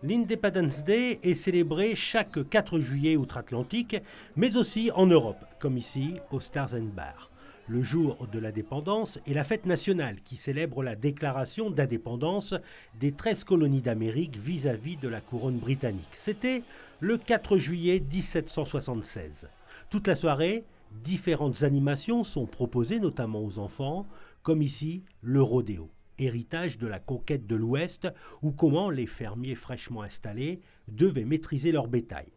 L'Independence Day est célébré chaque 4 juillet outre-Atlantique, mais aussi en Europe, comme ici au Stars and Bars. Le jour de l'indépendance est la fête nationale qui célèbre la déclaration d'indépendance des 13 colonies d'Amérique vis-à-vis de la couronne britannique. C'était le 4 juillet 1776. Toute la soirée, différentes animations sont proposées, notamment aux enfants, comme ici le rodéo, héritage de la conquête de l'Ouest, ou comment les fermiers fraîchement installés devaient maîtriser leur bétail.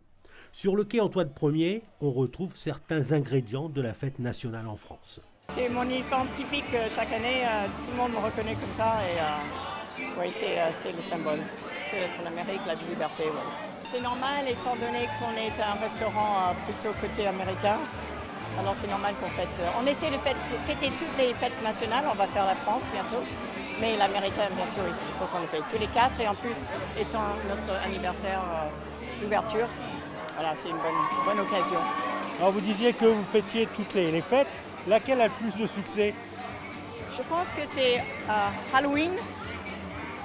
Sur le quai Antoine Ier, on retrouve certains ingrédients de la fête nationale en France. C'est mon uniforme typique chaque année, tout le monde me reconnaît comme ça et oui, c'est le symbole. C'est pour l'Amérique, la liberté. Ouais. C'est normal étant donné qu'on est un restaurant plutôt côté américain. Alors c'est normal qu'on fête. On essaie de fêter toutes les fêtes nationales, on va faire la France bientôt. Mais l'américain, bien sûr, il faut qu'on le fête tous les 4 et en plus, étant notre anniversaire d'ouverture, voilà, c'est une bonne occasion. Alors vous disiez que vous fêtiez toutes les fêtes. Laquelle a le plus de succès? Je pense que c'est Halloween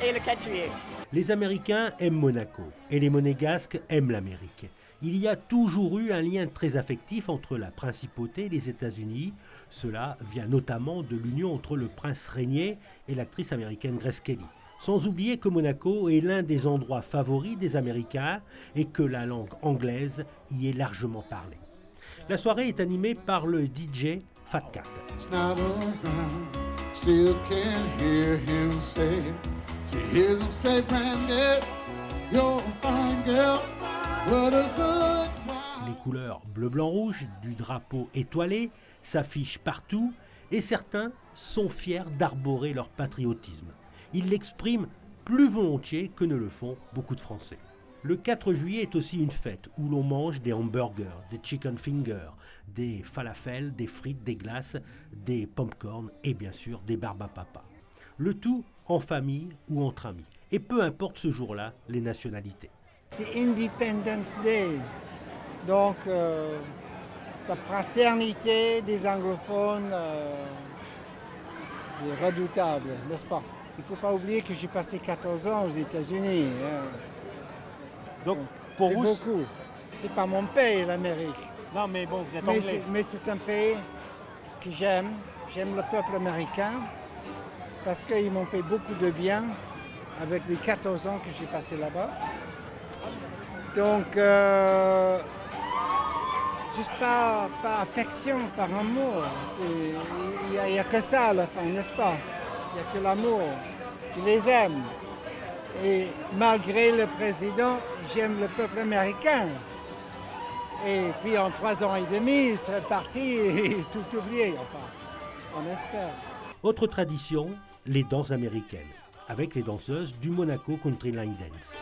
et le 4 juillet. Les Américains aiment Monaco et les Monégasques aiment l'Amérique. Il y a toujours eu un lien très affectif entre la principauté et les États-Unis. Cela vient notamment de l'union entre le prince régnier et l'actrice américaine Grace Kelly. Sans oublier que Monaco est l'un des endroits favoris des Américains et que la langue anglaise y est largement parlée. La soirée est animée par le DJ Fat Cat. Les couleurs bleu, blanc, rouge du drapeau étoilé s'affichent partout et certains sont fiers d'arborer leur patriotisme. Ils l'expriment plus volontiers que ne le font beaucoup de Français. Le 4 juillet est aussi une fête où l'on mange des hamburgers, des chicken fingers, des falafels, des frites, des glaces, des pop-corn et bien sûr des barbes à papa. Le tout en famille ou entre amis. Et peu importe ce jour-là les nationalités. C'est Independence Day, donc la fraternité des anglophones est redoutable, n'est-ce pas? Il ne faut pas oublier que j'ai passé 14 ans aux États-Unis. Donc pour vous, beaucoup. C'est pas mon pays, l'Amérique. Non, mais bon, vous êtes anglais. Mais c'est un pays que j'aime. J'aime le peuple américain parce qu'ils m'ont fait beaucoup de bien avec les 14 ans que j'ai passé là-bas. Donc, juste par affection, par amour. Il n'y a que ça à la fin, n'est-ce pas? Il n'y a que l'amour. Je les aime. Et malgré le président, j'aime le peuple américain. Et puis en 3 ans et demi, il serait parti et tout oublié, enfin, on espère. Autre tradition, les danses américaines, avec les danseuses du Monaco Country Line Dance.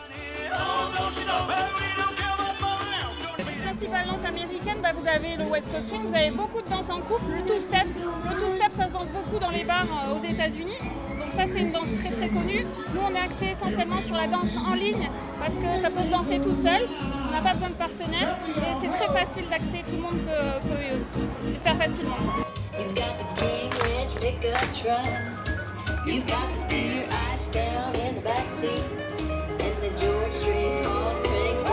Principale danse américaine, vous avez le West Coast Swing, vous avez beaucoup de danses en couple, le two-step. Le two-step, ça se danse beaucoup dans les bars aux États-Unis. Donc ça, c'est une danse très très connue. Nous, on est axé essentiellement sur la danse en ligne parce que ça peut se danser tout seul. On n'a pas besoin de partenaire et c'est très facile d'accès. Tout le monde peut le faire facilement. You got the king ranch pickup truck. You got the beer ice down in the backseat and the George Street hard drink.